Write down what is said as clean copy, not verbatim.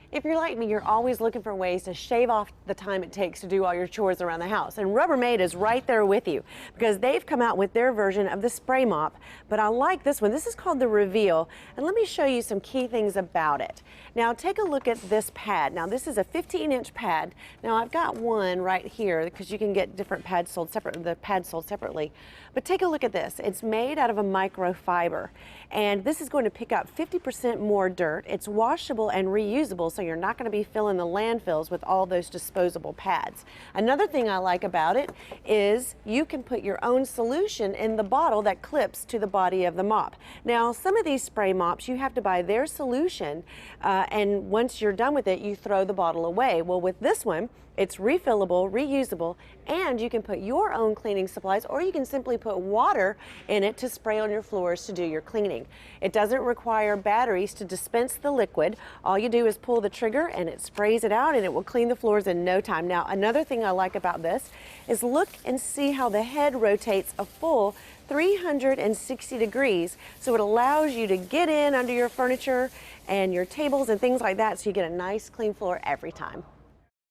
If you're like me, you're always looking for ways to shave off the time it takes to do all your chores around the house. And Rubbermaid is right there with you because they've come out with their version of the spray mop. But I like this one. This is called the Reveal. And let me show you some key things about it. Now take a look at this pad. Now this is a 15-inch pad. Now I've got one right here because you can get different pads sold separate, the pads sold separately. But take a look at this. It's made out of a microfiber. And this is going to pick up 50% more dirt. It's washable and reusable, so you're not going to be filling the landfills with all those disposable pads. Another thing I like about it is you can put your own solution in the bottle that clips to the body of the mop. Now, some of these spray mops, you have to buy their solution, and once you're done with it, you throw the bottle away. Well, with this one, it's refillable, reusable, and you can put your own cleaning supplies, or you can simply put water in it to spray on your floors to do your cleaning. It doesn't require batteries to dispense the liquid. All you do is pull the trigger and it sprays it out and it will clean the floors in no time. Now, another thing I like about this is look and see how the head rotates a full 360 degrees, so it allows you to get in under your furniture and your tables and things like that, so you get a nice clean floor every time.